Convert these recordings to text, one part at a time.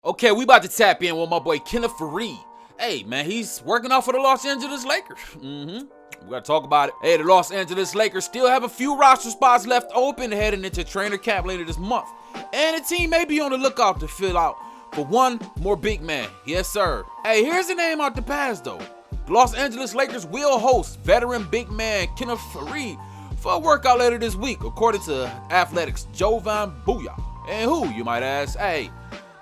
Okay, we about to tap in with my boy Kenneth Faried. Hey, man, he's working out for the Los Angeles Lakers. We gotta talk about it. Hey, the Los Angeles Lakers still have a few roster spots left open heading into trainer camp later this month. And the team may be on the lookout to fill out for one more big man. Yes, sir. Hey, here's a name out the past, though. The Los Angeles Lakers will host veteran big man Kenneth Faried for a workout later this week, according to Athletics' Jovan Booyah. And who, you might ask? Hey,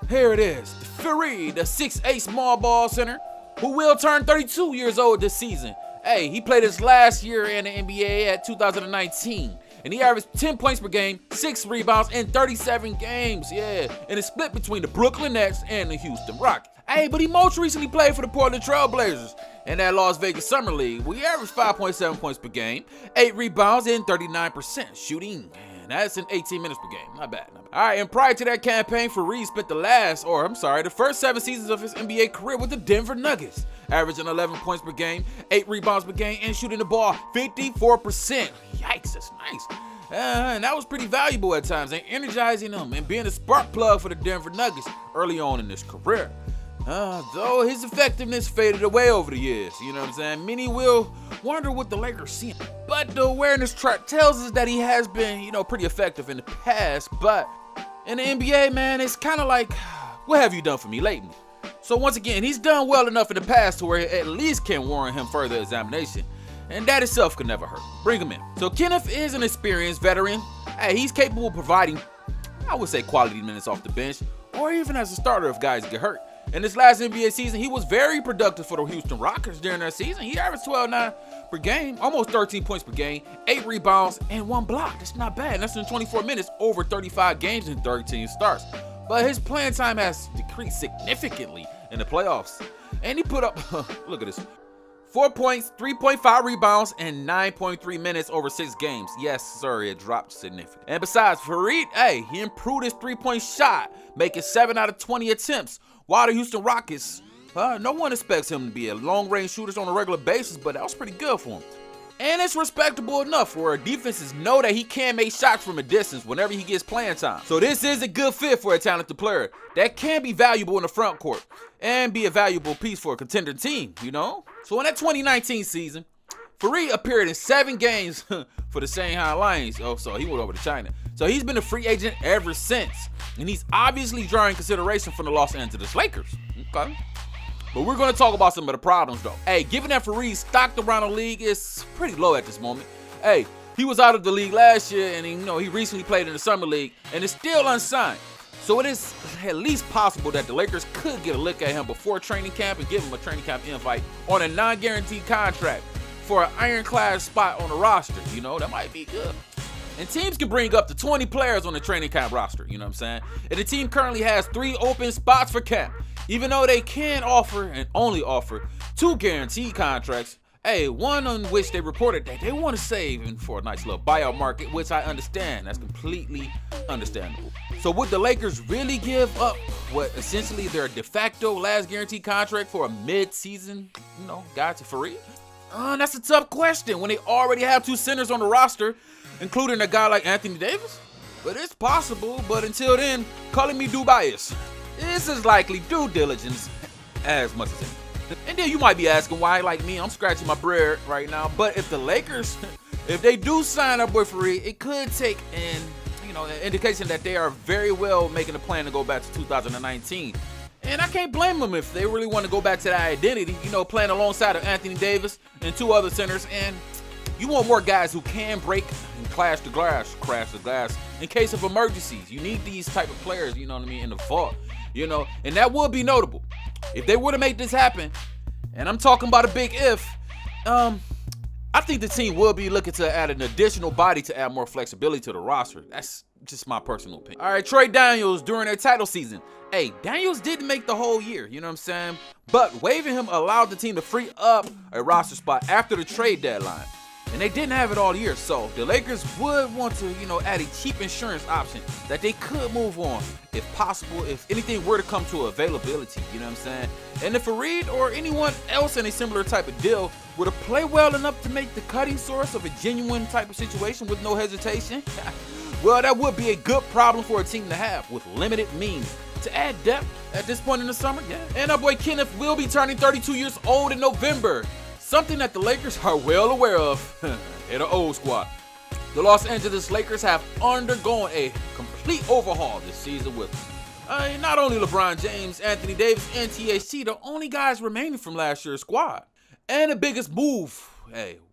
here it is, Faried, the 6'8" small ball center, who will turn 32 years old this season. Hey, he played his last year in the NBA at 2019, and he averaged 10 points per game, 6 rebounds in 37 games, and it's split between the Brooklyn Nets and the Houston Rockets. Hey, but he most recently played for the Portland Trail Blazers in that Las Vegas Summer League, where he averaged 5.7 points per game, 8 rebounds, and 39% shooting. That's in 18 minutes per game. Not bad. All right, and prior to that campaign, Faried spent the first 7 seasons of his NBA career with the Denver Nuggets, averaging 11 points per game, 8 rebounds per game, and shooting the ball 54%. Yikes, that's nice. And that was pretty valuable at times, and energizing him and being a spark plug for the Denver Nuggets early on in his career. Though his effectiveness faded away over the years, you know what I'm saying? Many will wonder what the Lakers see. But the awareness chart tells us that he has been, pretty effective in the past. But in the NBA, man, it's kind of like, what have you done for me lately? So once again, he's done well enough in the past to where it at least can warrant him further examination. And that itself could never hurt. Bring him in. So Kenneth is an experienced veteran. Hey, he's capable of providing, I would say, quality minutes off the bench, or even as a starter if guys get hurt. In this last NBA season, he was very productive for the Houston Rockets during that season. He averaged 12.9 per game, almost 13 points per game, 8 rebounds, and 1 block. That's not bad. That's in 24 minutes, over 35 games and 13 starts. But his playing time has decreased significantly in the playoffs. And he put up, look at this, 4 points, 3.5 rebounds, and 9.3 minutes over 6 games. Yes, sir, it dropped significantly. And besides, Faried, he improved his 3-point shot, making 7 out of 20 attempts. While the Houston Rockets, no one expects him to be a long-range shooter on a regular basis, but that was pretty good for him. And it's respectable enough where defenses know that he can make shots from a distance whenever he gets playing time. So this is a good fit for a talented player that can be valuable in the front court and be a valuable piece for a contender team, So in that 2019 season, Faried appeared in 7 games for the Shanghai Lions. Oh, so he went over to China. So he's been a free agent ever since. And he's obviously drawing consideration from the Los Angeles Lakers. Okay. But we're going to talk about some of the problems, though. Hey, given that Faried's stock around the league is pretty low at this moment. Hey, he was out of the league last year, and he recently played in the Summer League, and is still unsigned. So it is at least possible that the Lakers could get a look at him before training camp and give him a training camp invite on a non-guaranteed contract for an ironclad spot on the roster. That might be good. And teams can bring up to 20 players on the training camp roster, you know what I'm saying? And the team currently has 3 open spots for camp. Even though they can offer and only offer 2 guaranteed contracts, one on which they reported that they want to save for a nice little buyout market, which I understand. That's completely understandable. So would the Lakers really give up what essentially their de facto last guaranteed contract for a mid-season, guy to Faried? That's a tough question when they already have 2 centers on the roster, including a guy like Anthony Davis. But it's possible, but until then, calling me dubious. This is likely due diligence as much as anything. And then you might be asking why, like me, I'm scratching my brain right now. But if the Lakers, if they do sign up with Faried, it could take an indication that they are very well making a plan to go back to 2019. And I can't blame them if they really want to go back to that identity, playing alongside of Anthony Davis and 2 other centers. And you want more guys who can break and crash the glass in case of emergencies. You need these type of players, in the vault, and that would be notable. If they were to make this happen, and I'm talking about a big if, I think the team will be looking to add an additional body to add more flexibility to the roster. That's just my personal opinion. All right, Troy Daniels during their title season. Hey, Daniels didn't make the whole year, you know what I'm saying? But waiving him allowed the team to free up a roster spot after the trade deadline. And they didn't have it all year, so the Lakers would want to, add a cheap insurance option that they could move on, if possible, if anything were to come to availability, you know what I'm saying? And if Faried or anyone else in a similar type of deal were to play well enough to make the cutting source of a genuine type of situation with no hesitation, well, that would be a good problem for a team to have with limited means to add depth at this point in the summer. Yeah. And our boy Kenneth will be turning 32 years old in November. Something that the Lakers are well aware of in the old squad. The Los Angeles Lakers have undergone a complete overhaul this season with not only LeBron James, Anthony Davis, and THT, the only guys remaining from last year's squad. And the biggest move,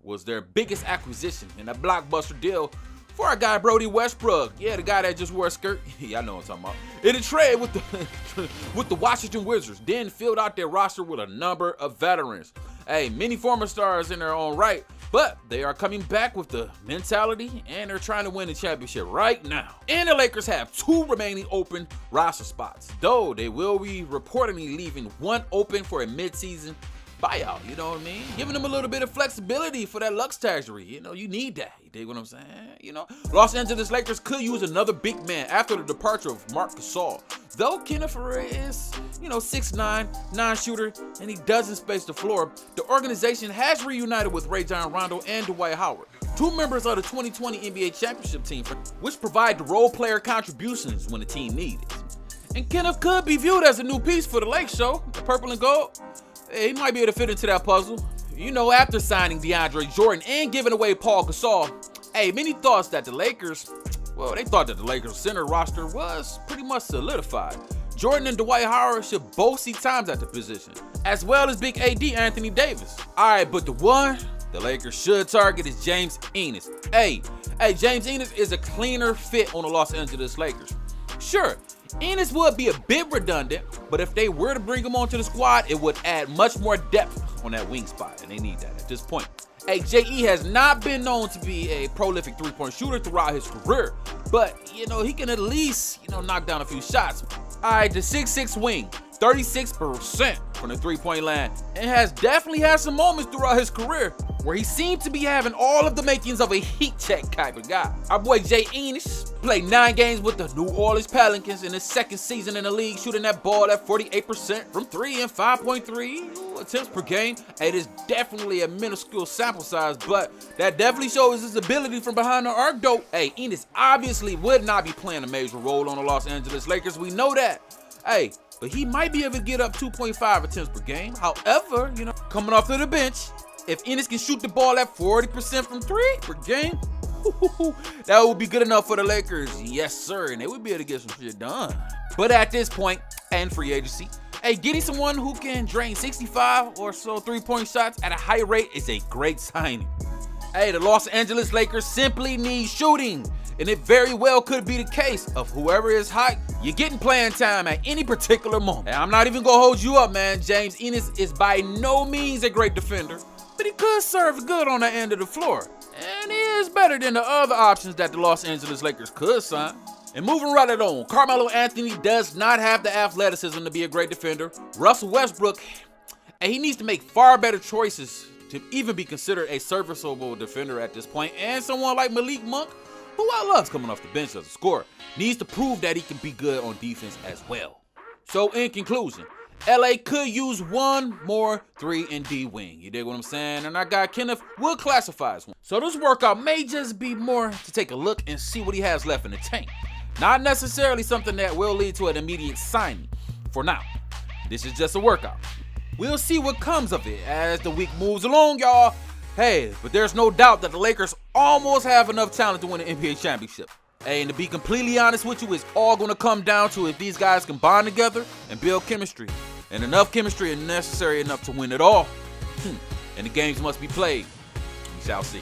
was their biggest acquisition in a blockbuster deal for our guy Brody Westbrook. Yeah, the guy that just wore a skirt. Yeah, I know what I'm talking about. In a trade with the Washington Wizards, then filled out their roster with a number of veterans. Many former stars in their own right, but they are coming back with the mentality and they're trying to win the championship right now. And the Lakers have 2 remaining open roster spots, though they will be reportedly leaving 1 open for a midseason buyout, you know what I mean? Giving them a little bit of flexibility for that luxury. You need that. You dig what I'm saying? Los Angeles Lakers could use another big man after the departure of Marc Gasol. Though Kenneth Faried is, 6'9", non-shooter, and he doesn't space the floor, the organization has reunited with Rajon Rondo and Dwight Howard, 2 members of the 2020 NBA championship team, which provide the role player contributions when the team needs it. And Kenneth could be viewed as a new piece for the Lakers, show, the purple and gold. He might be able to fit into that puzzle. After signing DeAndre Jordan and giving away Paul Gasol, many thought that the Lakers center roster was pretty much solidified. Jordan and Dwight Howard should both see times at the position, as well as big AD Anthony Davis. But the one the Lakers should target is James Ennis. James Ennis is a cleaner fit on the Los Angeles Lakers. Sure, Ennis would be a bit redundant, but if they were to bring him onto the squad, it would add much more depth on that wing spot, and they need that at this point. JE has not been known to be a prolific three-point shooter throughout his career, but, he can at least, knock down a few shots. The 6'6" wing, 36% from the three-point line, and definitely had some moments throughout his career where he seemed to be having all of the makings of a heat check type of guy. Our boy Jay Ennis played 9 games with the New Orleans Pelicans in his second season in the league, shooting that ball at 48% from 3 and 5.3 attempts per game. It is definitely a minuscule sample size, but that definitely shows his ability from behind the arc, though. Ennis obviously would not be playing a major role on the Los Angeles Lakers. We know that. But he might be able to get up 2.5 attempts per game. However, coming off of the bench, if Ennis can shoot the ball at 40% from 3 per game, that would be good enough for the Lakers. Yes, sir. And they would be able to get some shit done. But at this point, and free agency, getting someone who can drain 65 or so three-point shots at a high rate is a great signing. The Los Angeles Lakers simply need shooting. And it very well could be the case of whoever is hot, you're getting playing time at any particular moment. And I'm not even gonna hold you up, man. James Ennis is by no means a great defender, but he could serve good on the end of the floor. And he is better than the other options that the Los Angeles Lakers could sign. And moving right along, Carmelo Anthony does not have the athleticism to be a great defender. Russell Westbrook, he needs to make far better choices to even be considered a serviceable defender at this point. And someone like Malik Monk, who I love coming off the bench as a scorer, needs to prove that he can be good on defense as well. So in conclusion, LA could use one more 3-and-D wing. You dig what I'm saying? And our guy Kenneth will classify as one. So this workout may just be more to take a look and see what he has left in the tank. Not necessarily something that will lead to an immediate signing. For now, this is just a workout. We'll see what comes of it as the week moves along, y'all. But there's no doubt that the Lakers almost have enough talent to win an NBA championship. And to be completely honest with you, it's all going to come down to if these guys can bond together and build chemistry. And enough chemistry is necessary enough to win it all. And the games must be played. We shall see.